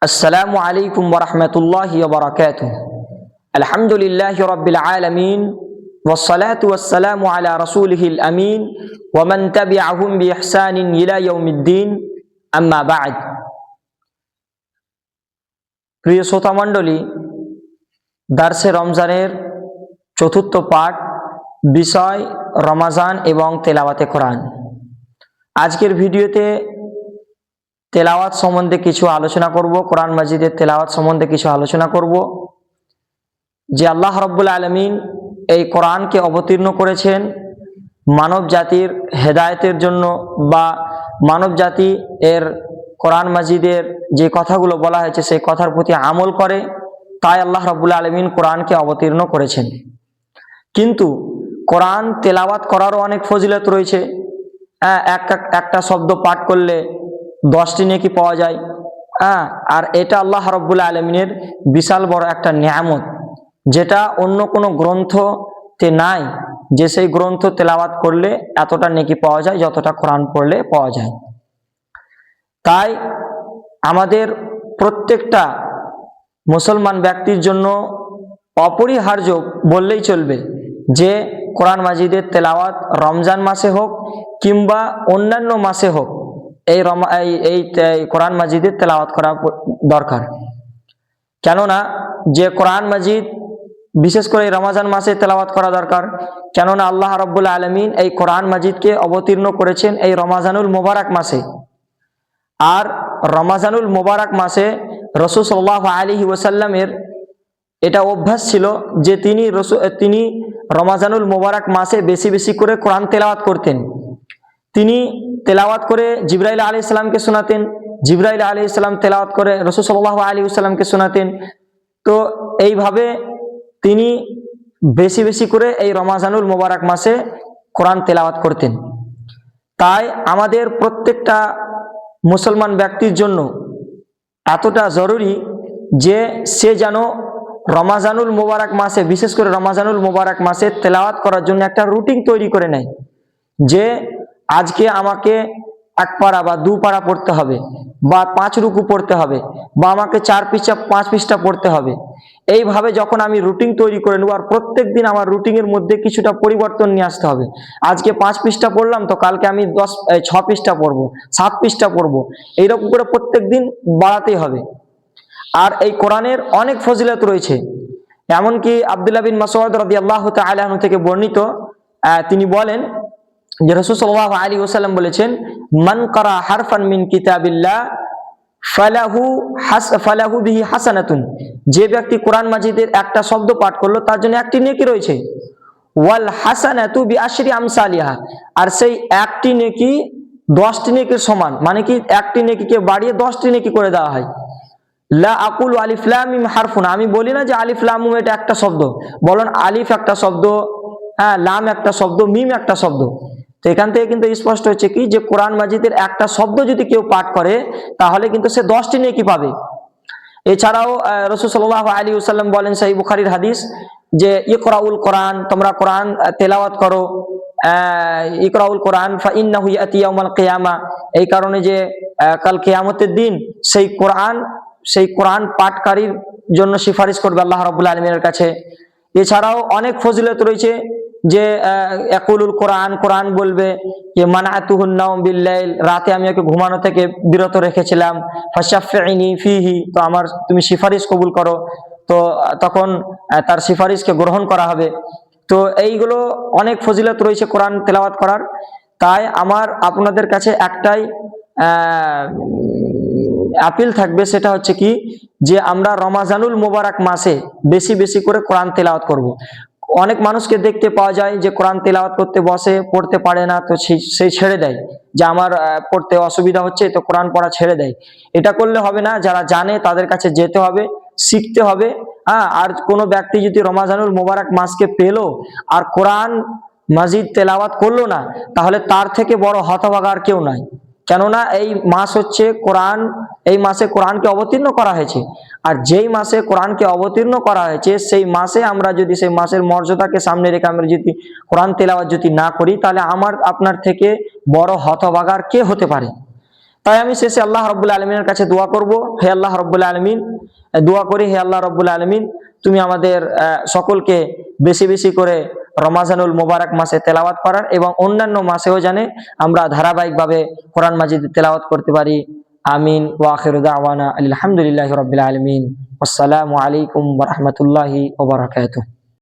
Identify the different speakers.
Speaker 1: السلام عليكم ورحمة الله وبركاته. الحمد لله رب العالمين والصلاة والسلام على رسوله الأمين ومن تبعهم بإحسان إلى يوم الدين أما بعد. প্রিয় শ্রোতা মণ্ডলী, দার্সে রমজানের চতুর্থ পাঠ, বিষয় রমাজান এবং তেলাওয়াতে কোরআন। আজকের ভিডিওতে তেলাওয়াত সম্বন্ধে কিছু আলোচনা করব, কোরআন মাজিদের তেলাওয়াত সম্বন্ধে কিছু আলোচনা করব। যে আল্লাহ রাব্বুল আলামিন এই কোরআনকে অবতীর্ণ করেছেন মানব জাতির হেদায়েতের জন্য, বা মানব জাতি এর কোরআন মাজিদের যে কথাগুলো বলা হয়েছে সেই কথার প্রতি আমল করে, তাই আল্লাহ রাব্বুল আলামিন কোরআনকে অবতীর্ণ করেছেন। কিন্তু কোরআন তেলাওয়াত করারও অনেক ফজিলত রয়েছে। একটা শব্দ পাঠ করলে 10টি নেকি পাওয়া যায়। আর এটা আল্লাহ রাব্বুল আলামিনের বিশাল বড় একটা নিয়ামত, যেটা অন্য কোনো গ্রন্থতে নাই, যে সেই গ্রন্থ তেলাওয়াত করলে এতটা নেকি পাওয়া যায় যতটা কোরআন পড়লে পাওয়া যায়। তাই আমাদের প্রত্যেকটা মুসলমান ব্যক্তির জন্য অপরিহার্য বললেই চলবে যে কোরআন মাজিদের তেলাওয়াত রমজান মাসে হোক কিংবা অন্যান্য মাসে হোক, এই কোরআন মাজিদের তেলাওয়াত করা দরকার। কেননা যে কোরআন মাজিদ বিশেষ করে রমজান মাসে তেলাওয়াত করা দরকার, কেননা আল্লাহ রাব্বুল আলামিন এই কোরআন মাজিদকে অবতীর্ণ করেছেন এই রমাজানুল মোবারক মাসে। আর রমাজানুল মোবারক মাসে রাসূল সাল্লাল্লাহু আলাইহি ওয়াসাল্লামের এটা অভ্যাস ছিল যে তিনি রমাজানুল মোবারক মাসে বেশি বেশি করে কোরআন তেলাওয়াত করতেন। তিনি তেলাওয়াত করে জিবরাইল আলাইহিস সালামকে শোনাতেন, জিবরাইল আলাইহিস সালাম তেলাওয়াত করে রাসূল সাল্লাল্লাহু আলাইহি ওয়াসাল্লামকে শোনাতেন। তো এইভাবে তিনি বেশি বেশি করে এই রমাজানুল মোবারক মাসে কোরআন তেলাওয়াত করতেন। তাই আমাদের প্রত্যেকটা মুসলমান ব্যক্তির জন্য এতটা জরুরি যে সে যেন রমাজানুল মোবারক মাসে, বিশেষ করে রমাজানুল মোবারক মাসে তেলাওয়াত করার জন্য একটা রুটিন তৈরি করে নেয়, যে আজকে আমাকে 1 পারা বা 2 পারা পড়তে হবে, বা 5 রুকু পড়তে হবে, বা আমাকে 4 পৃষ্ঠা 5 পৃষ্ঠা পড়তে হবে। এইভাবে যখন আমি রুটিন তৈরি করে নেব, আর প্রত্যেক দিন আমার রুটিনের মধ্যে কিছুটা পরিবর্তন নিয়ে আসতে হবে। আজকে 5 পৃষ্ঠা পড়লাম, তো কালকে আমি 6 পৃষ্ঠা পড়বো, 7 পৃষ্ঠা পড়বো, এইরকম করে প্রত্যেক দিন বাড়াতেই হবে। আর এই কোরআনের অনেক ফজিলত রয়েছে। এমনকি আব্দুল্লাহ বিন মাসউদ রাদিয়াল্লাহু তাআলা আনহু থেকে বর্ণিত, তিনি বলেন যে রাসূল সাল্লাল্লাহু আলাইহি ওয়াসাল্লাম বলেছেন, মান ক্বারা হারফান মিন কিতাবিল্লাহ ফালাহু বিহি হাসানাতুন, যে ব্যক্তি কোরআন মাজিদের একটা শব্দ পাঠ করলো তার জন্য একটি নেকি রয়েছে। ওয়াল হাসানাতু বিআশরি আমসালিহা, আর সেই একটি নেকি 10টি নেকির সমান, মানে কি একটি নেকিকে বাড়িয়ে 10টি নেকি করে দেওয়া হয়। লা আকুলু আলিফ লাম মিম হারফুন, আমি বলি না যে আলিফ লাম মিম এটা একটা শব্দ, বলেন আলিফ একটা শব্দ, লাম একটা শব্দ, মিম একটা শব্দ। তো এখান থেকে কিন্তু স্পষ্ট হচ্ছে কি যে কোরআন মাজিদের একটা শব্দ যদি কেউ পাঠ করে তাহলে কিন্তু সে 10টি নেকি পাবে। এছাড়াও রাসূল সাল্লাল্লাহু আলাইহি ওয়াসাল্লাম বলেন, সহিহ বুখারীর হাদিস, যে ইকরাউল কোরআন, তোমরা কোরআন তেলাওয়াত করো, ইকরাউল কোরআন ফা ইন্নাহু ইয়াতি ইয়াউমাল কিয়ামা, এই কারণে যে কাল কিয়ামতের দিন সেই কোরআন পাঠকারীর জন্য সিফারিশ করবে আল্লাহ রাব্বুল আলামিনের কাছে। এছাড়াও অনেক ফজিলত রয়েছে, যে ইয়াকুলুল কোরআন, কোরআন বলবে যে মানাতুহুন নাওম বিল্লাইল, রাতে আমি ওকে ঘুমানো থেকে বিরত রেখেছিলাম, ফাশাফিনি ফিহি, তো তুমি সিফারিশ কবুল করো, তো তখন তার সিফারিশকে গ্রহণ করা হবে। তো এইগুলো অনেক ফজিলত রয়েছে কোরআন তেলাওয়াত করার। তাই আমার আপনাদের কাছে একটাই আপিল থাকবে, সেটা হচ্ছে কি যে আমরা রমাজানুল মোবারক মাসে বেশি বেশি করে কোরআন তেলাওয়াত করব। অনেক মানুষকে দেখতে পাওয়া যায় যে কোরআন তেলাওয়াত করতে বসে, পড়তে পারে না, তো সেই ছেড়ে দেয়, যে আমার পড়তে অসুবিধা হচ্ছে, তো কোরআন পড়া ছেড়ে দেয়। এটা করলে হবে না, যারা জানে তাদের কাছে যেতে হবে, শিখতে হবে। আর কোনো ব্যক্তি যদি রমাজানুল মোবারক মাসকে পেলো আর কোরআন মাজিদ তেলাওয়াত করলো না, তাহলে তার থেকে বড় হতভাগা আর কেউ নাই। কেননা এই মাস হচ্ছে কোরআন, এই মাসে কোরআনকে অবতীর্ণ করা হয়েছে। আর যেই মাসে কোরআনকে অবতীর্ণ করা হয়েছে সেই মাসে আমরা যদি সেই মাসের মর্যাদাকে সামনে রেখে আমরা যদি কোরআন তেলাওয়াত যদি না করি, তাহলে আমার আপনার থেকে বড় হতভাগা আর কে হতে পারে। তাই আমি শেষে আল্লাহ রাব্বুল আলামিনের কাছে দোয়া করব, হে আল্লাহ রাব্বুল আলামিন, দোয়া করি হে আল্লাহ রাব্বুল আলামিন, তুমি আমাদের সকলকে বেশি বেশি করে রমাজানুল মোবারক মাসে তেলাওয়াত করার এবং অন্যান্য মাসেও জানে আমরা ধারাবাহিকভাবে কোরআন মাজিদ তেলাওয়াত করতে পারি। আমিন। ওয়া আখিরু দাওয়ানা আলহামদুলিল্লাহি রাব্বিল আলামিন। আসসালামু আলাইকুম ওয়া রাহমাতুল্লাহি ওয়া বারাকাতুহু।